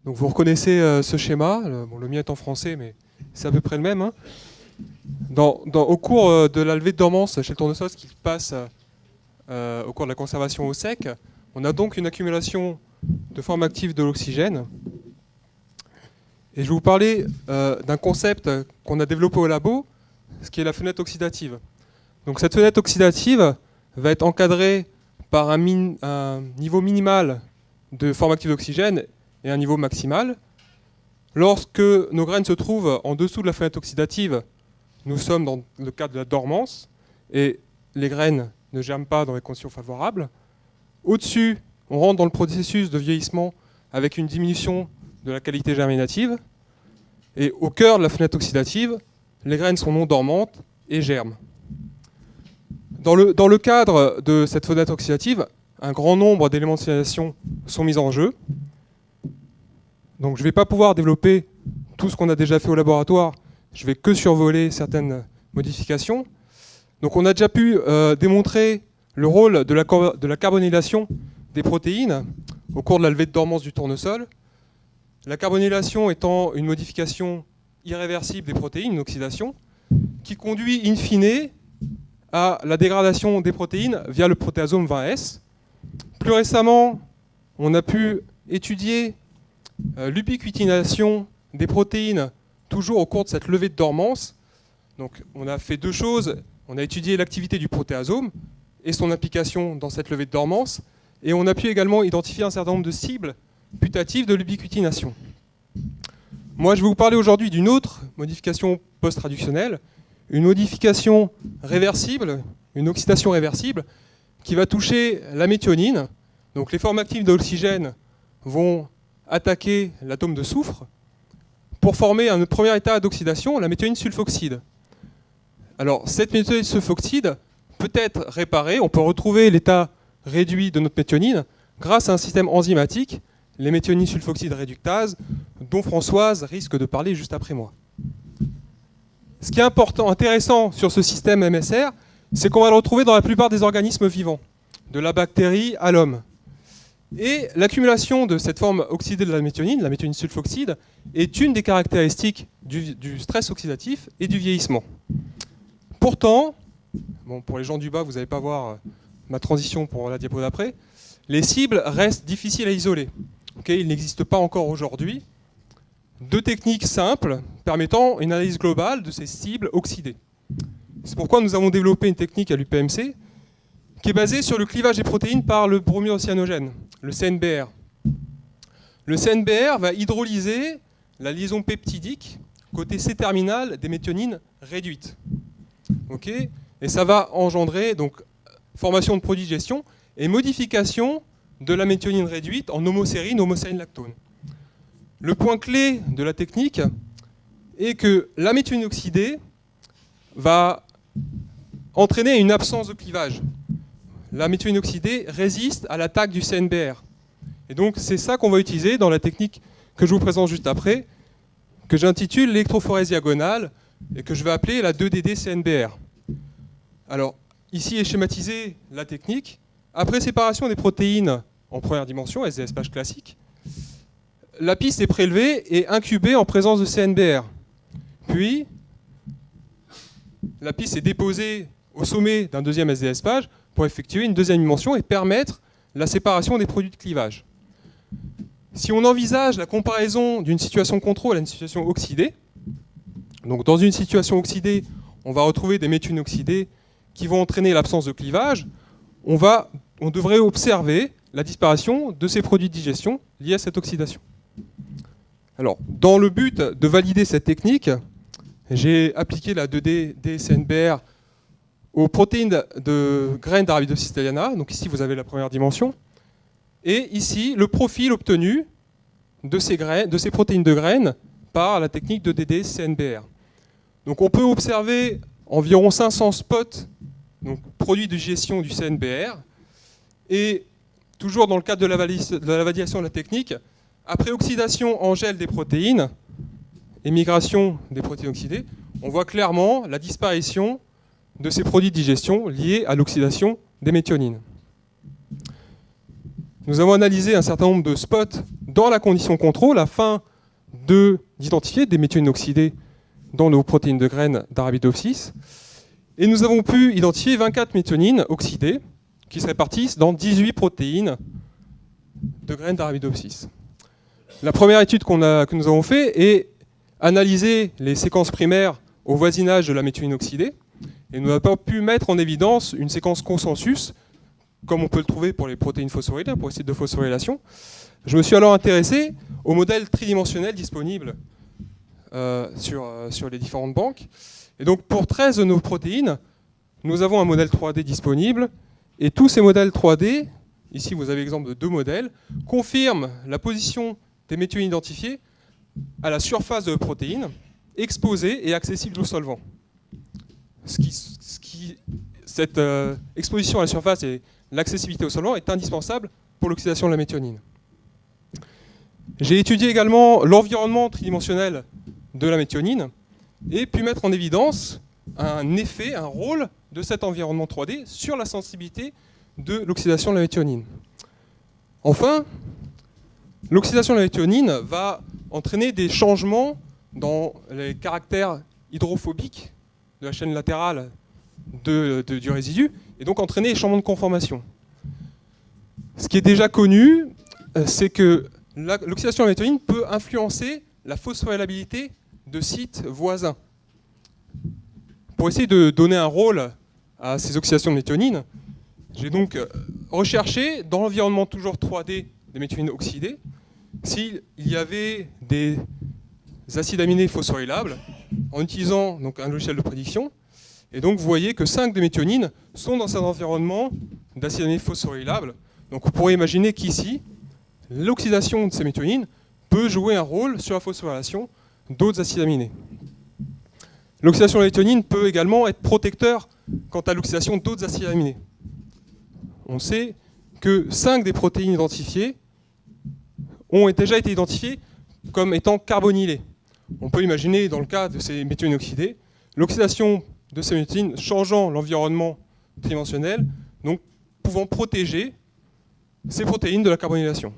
Donc vous reconnaissez ce schéma, le mien est en français, mais c'est à peu près le même, hein. Au cours de la levée de dormance chez le tournesol, ce qui passe au cours de la conservation au sec, on a donc une accumulation de forme active de l'oxygène. Et je vais vous parler d'un concept qu'on a développé au labo, ce qui est la fenêtre oxydative. Donc cette fenêtre oxydative va être encadrée par un niveau minimal de forme active d'oxygène et un niveau maximal. Lorsque nos graines se trouvent en dessous de la fenêtre oxydative, nous sommes dans le cadre de la dormance et les graines ne germent pas dans les conditions favorables. Au-dessus, on rentre dans le processus de vieillissement avec une diminution de la qualité germinative. Et au cœur de la fenêtre oxydative, les graines sont non dormantes et germent. Dans le cadre de cette fenêtre oxydative, un grand nombre d'éléments de signalisation sont mis en jeu. Donc je ne vais pas pouvoir développer tout ce qu'on a déjà fait au laboratoire, je vais que survoler certaines modifications. Donc on a déjà pu démontrer le rôle de la carbonylation des protéines au cours de la levée de dormance du tournesol. La carbonylation étant une modification irréversible des protéines, une oxydation, qui conduit in fine à la dégradation des protéines via le protéasome 20S. Plus récemment, on a pu étudier l'ubiquitination des protéines toujours au cours de cette levée de dormance. Donc on a fait deux choses. On a étudié l'activité du protéasome et son implication dans cette levée de dormance. Et on a pu également identifier un certain nombre de cibles putatives de l'ubiquitination. Moi, je vais vous parler aujourd'hui d'une autre modification post-traductionnelle, une modification réversible, une oxydation réversible, qui va toucher la méthionine. Donc les formes actives de l'oxygène vont attaquer l'atome de soufre pour former un premier état d'oxydation, la méthionine sulfoxyde. Alors cette méthionine sulfoxyde peut être réparée, on peut retrouver l'état réduit de notre méthionine grâce à un système enzymatique, les méthionines sulfoxyde réductase, dont Françoise risque de parler juste après moi. Ce qui est intéressant sur ce système MSR, c'est qu'on va le retrouver dans la plupart des organismes vivants, de la bactérie à l'homme. Et l'accumulation de cette forme oxydée de la méthionine sulfoxyde, est une des caractéristiques du stress oxydatif et du vieillissement. Pourtant, bon, pour les gens du bas, vous n'allez pas voir ma transition pour la diapo d'après, les cibles restent difficiles à isoler. Il n'existe pas encore aujourd'hui deux techniques simples permettant une analyse globale de ces cibles oxydées. C'est pourquoi nous avons développé une technique à l'UPMC qui est basée sur le clivage des protéines par le bromurocyanogène, le CNBR. Le CNBR va hydrolyser la liaison peptidique côté C-terminal des méthionines réduites. Et ça va engendrer donc, formation de produits de digestion et modification de la méthionine réduite en homocérine, homocérine lactone. Le point clé de la technique est que la méthionine oxydée va entraîner une absence de clivage. La méthionine oxydée résiste à l'attaque du CNBR. Et donc c'est ça qu'on va utiliser dans la technique que je vous présente juste après, que j'intitule l'électrophorèse diagonale et que je vais appeler la 2DD CNBR. Alors ici est schématisée la technique. Après séparation des protéines en première dimension, SDSPH classique, la piste est prélevée et incubée en présence de CNBR. Puis, la piste est déposée au sommet d'un deuxième SDSPH pour effectuer une deuxième dimension et permettre la séparation des produits de clivage. Si on envisage la comparaison d'une situation contrôle à une situation oxydée, donc dans une situation oxydée, on va retrouver des méthionines oxydées qui vont entraîner l'absence de clivage, on devrait observer la disparition de ces produits de digestion liés à cette oxydation. Alors, dans le but de valider cette technique, j'ai appliqué la 2D DCNBR aux protéines de graines d'Arabidopsis thaliana. Donc ici, vous avez la première dimension. Et ici, le profil obtenu de ces protéines de graines par la technique de DD-CNBR. Donc on peut observer environ 500 spots, donc produits de digestion du CNBR. Et toujours dans le cadre de la validation de la technique, après oxydation en gel des protéines et migration des protéines oxydées, on voit clairement la disparition de ces produits de digestion liés à l'oxydation des méthionines. Nous avons analysé un certain nombre de spots dans la condition contrôle afin d'identifier des méthionines oxydées dans nos protéines de graines d'Arabidopsis. Et nous avons pu identifier 24 méthionines oxydées qui se répartissent dans 18 protéines de graines d'Arabidopsis. La première étude que nous avons faite est analyser les séquences primaires au voisinage de la méthionine oxydée. Et nous n'avons pas pu mettre en évidence une séquence consensus, comme on peut le trouver pour les protéines phosphorylables, pour les sites de phosphorylation. Je me suis alors intéressé aux modèles tridimensionnels disponibles sur les différentes banques. Et donc pour 13 de nos protéines, nous avons un modèle 3D disponible. Et tous ces modèles 3D, ici vous avez l'exemple de 2 modèles, confirment la position des méthionines identifiées à la surface de la protéine, exposée et accessible au solvant. Cette exposition à la surface et l'accessibilité au solvant est indispensable pour l'oxydation de la méthionine. J'ai étudié également l'environnement tridimensionnel de la méthionine et pu mettre en évidence un effet, un rôle de cet environnement 3D sur la sensibilité de l'oxydation de la méthionine. Enfin, l'oxydation de la méthionine va entraîner des changements dans les caractères hydrophobiques de la chaîne latérale du résidu, et donc entraîner des changements de conformation. Ce qui est déjà connu, c'est que l'oxydation de la méthionine peut influencer la phosphorylabilité de sites voisins. Pour essayer de donner un rôle à ces oxydations de méthionine, j'ai donc recherché dans l'environnement toujours 3D des méthionines oxydées s'il y avait des acides aminés phosphorylables en utilisant donc un logiciel de prédiction. Et donc vous voyez que 5 des méthionines sont dans cet environnement d'acides aminés phosphorylables. Donc vous pourrez imaginer qu'ici, l'oxydation de ces méthionines peut jouer un rôle sur la phosphorylation d'autres acides aminés. L'oxydation de la méthionine peut également être protecteur quant à l'oxydation d'autres acides aminés. On sait que 5 des protéines identifiées ont déjà été identifiées comme étant carbonylées. On peut imaginer, dans le cas de ces méthionines oxydées, l'oxydation de ces méthionines changeant l'environnement tridimensionnel, donc pouvant protéger ces protéines de la carbonylation.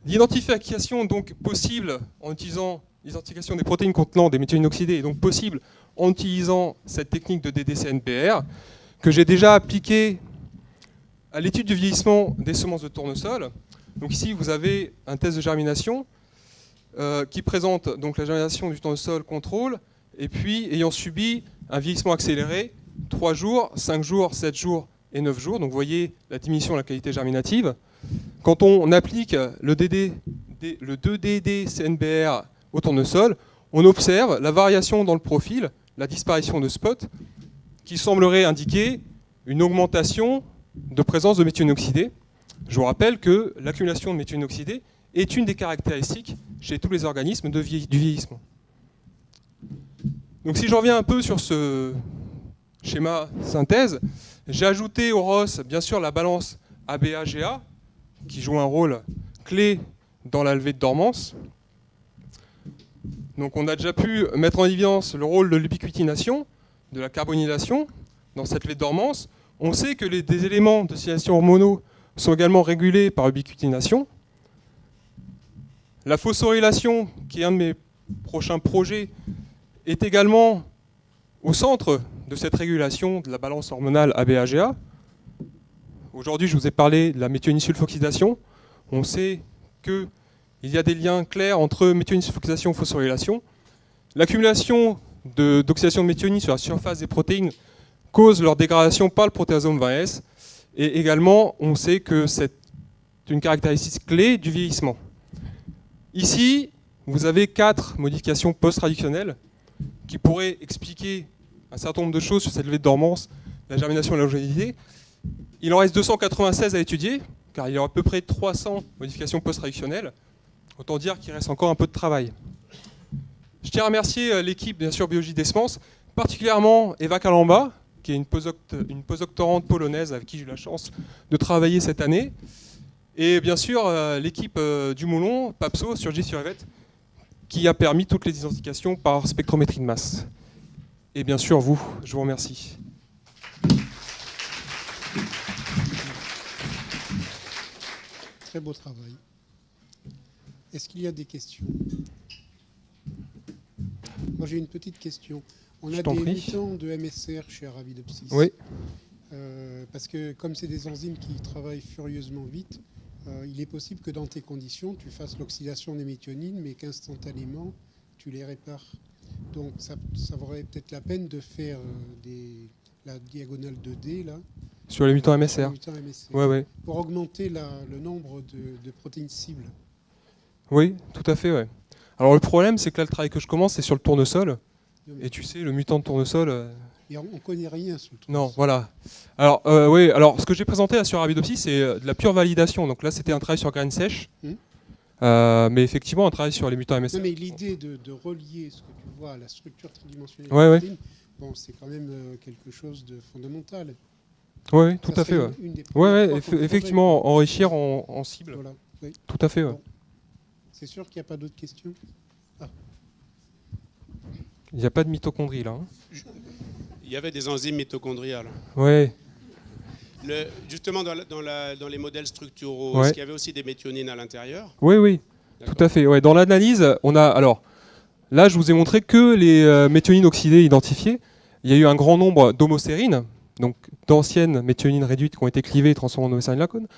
L'identification donc possible en utilisant l'identification des protéines contenant des méthionines oxydées est donc possible en utilisant cette technique de DDC-NPR que j'ai déjà appliquée à l'étude du vieillissement des semences de tournesol. Donc ici, vous avez un test de germination qui présente donc la germination du tournesol contrôle et puis ayant subi un vieillissement accéléré 3 jours, 5 jours, 7 jours et 9 jours. Donc vous voyez la diminution de la qualité germinative. Quand on applique le 2DD-CNBR au tournesol, on observe la variation dans le profil, la disparition de spots, qui semblerait indiquer une augmentation de présence de méthionine oxydée. Je vous rappelle que l'accumulation de méthionine oxydée est une des caractéristiques chez tous les organismes du vieillissement. Donc si je reviens un peu sur ce schéma synthèse, j'ai ajouté au ROS bien sûr la balance ABA-GA qui joue un rôle clé dans la levée de dormance. Donc on a déjà pu mettre en évidence le rôle de l'ubiquitination, de la carbonylation dans cette levée de dormance. On sait que des éléments de stimulation hormonaux sont également régulés par ubiquitination. La phosphorylation, qui est un de mes prochains projets, est également au centre de cette régulation de la balance hormonale ABA-GA. Aujourd'hui, je vous ai parlé de la méthionine-sulfoxydation. On sait qu'il y a des liens clairs entre méthionine-sulfoxydation et phosphorylation. L'accumulation d'oxydation de méthionine sur la surface des protéines cause leur dégradation par le protéasome 20S. Et également, on sait que c'est une caractéristique clé du vieillissement. Ici, vous avez 4 modifications post-traductionnelles qui pourraient expliquer un certain nombre de choses sur cette levée de dormance, la germination et la longévité. Il en reste 296 à étudier, car il y a à peu près 300 modifications post-traductionnelles. Autant dire qu'il reste encore un peu de travail. Je tiens à remercier l'équipe, bien sûr, Biologie des semences, particulièrement Eva Kalamba, qui est une postdoctorante polonaise avec qui j'ai eu la chance de travailler cette année. Et bien sûr, l'équipe du Moulon, PAPSO, sur J-sur-Evet, qui a permis toutes les identifications par spectrométrie de masse. Et bien sûr, vous, je vous remercie. très beau travail. Est-ce qu'il y a des questions? Moi, j'ai une petite question. On a des mutants de MSR chez Arabidopsis. Oui. Parce que comme c'est des enzymes qui travaillent furieusement vite, il est possible que dans tes conditions, tu fasses l'oxydation des méthionines, mais qu'instantanément, tu les répares. Donc ça vaudrait peut-être la peine de faire la diagonale 2D là. Sur les mutants MSR. Ouais, ouais. Pour augmenter le nombre de protéines cibles. Oui, tout à fait, ouais. Alors le problème, c'est que là, le travail que je commence, c'est sur le tournesol. Et tu sais, le mutant de tournesol... Et on ne connaît rien sur le tournesol. Non, voilà. Alors, oui, alors ce que j'ai présenté là sur Arabidopsis, c'est de la pure validation. Donc là, c'était un travail sur graines sèches. Mais effectivement, un travail sur les mutants MSR. Non, mais l'idée de relier ce que tu vois à la structure tridimensionnelle de la protéine, bon, c'est quand même quelque chose de fondamental. Oui, tout à fait. Effectivement, enrichir en cible. Voilà, oui. Tout à fait. Bon. C'est sûr qu'il n'y a pas d'autres questions? Il n'y a pas de mitochondrie là. Il y avait des enzymes mitochondriales. Oui. Justement, dans les modèles structuraux, est-ce qu'il y avait aussi des méthionines à l'intérieur? Oui, tout à fait. Ouais. Dans l'analyse, on a... Alors, là, je vous ai montré que les méthionines oxydées identifiées. Il y a eu un grand nombre d'homocérines, donc d'anciennes méthionines réduites qui ont été clivées et transformées en homocérine lacone.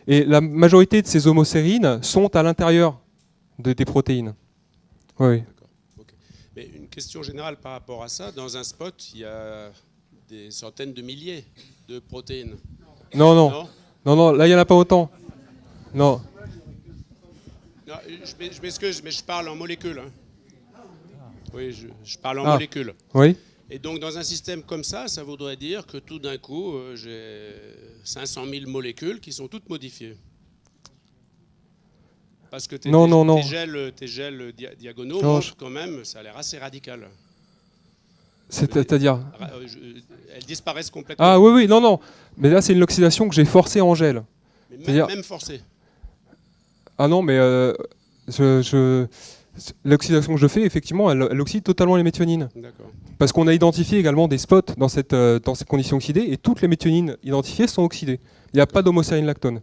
Et la majorité de ces homocérines sont à l'intérieur des protéines. Oui. Mais une question générale par rapport à ça, dans un spot, il y a des centaines de milliers de protéines. Non, là il n'y en a pas autant. Non. Non, je m'excuse, mais je parle en molécules. Hein. Oui, je parle en molécules. Oui. Et donc dans un système comme ça voudrait dire que tout d'un coup, j'ai 500 000 molécules qui sont toutes modifiées. Parce que tes gels diagonaux montrent quand même, ça a l'air assez radical. C'est-à-dire elles disparaissent complètement. Ah oui, non. Mais là, c'est une oxydation que j'ai forcée en gel. Mais même forcée. Ah non, mais l'oxydation que je fais, effectivement, elle oxyde totalement les méthionines. D'accord. Parce qu'on a identifié également des spots dans ces conditions oxydées, et toutes les méthionines identifiées sont oxydées. Il n'y a pas d'homocérine lactone.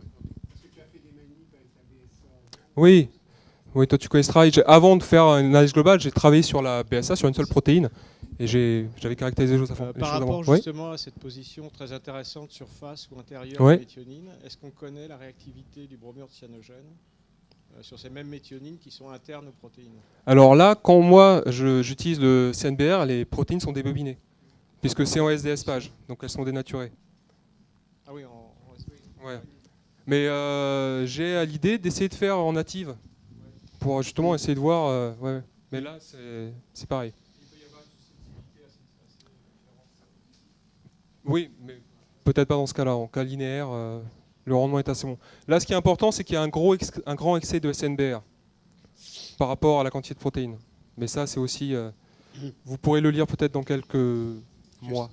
Oui, toi tu connais ce travail. Avant de faire une analyse globale, j'ai travaillé sur la BSA, sur une seule protéine, et j'avais caractérisé les choses à fond. Par rapport justement à cette position très intéressante surface ou intérieure de méthionine, est-ce qu'on connaît la réactivité du bromure de cyanogène sur ces mêmes méthionines qui sont internes aux protéines? Alors là, quand moi j'utilise le CNBR, les protéines sont débobinées, puisque c'est en SDS page, donc elles sont dénaturées. Ah oui, en SP. Ouais. Mais j'ai à l'idée d'essayer de faire en native, pour justement essayer de voir. Mais là, c'est pareil. Il peut y avoir une susceptibilité à ces différences. Oui, mais peut-être pas dans ce cas-là. En cas linéaire, le rendement est assez bon. Là, ce qui est important, c'est qu'il y a un grand excès de SNBR par rapport à la quantité de protéines. Mais ça, c'est aussi... vous pourrez le lire peut-être dans quelques mois.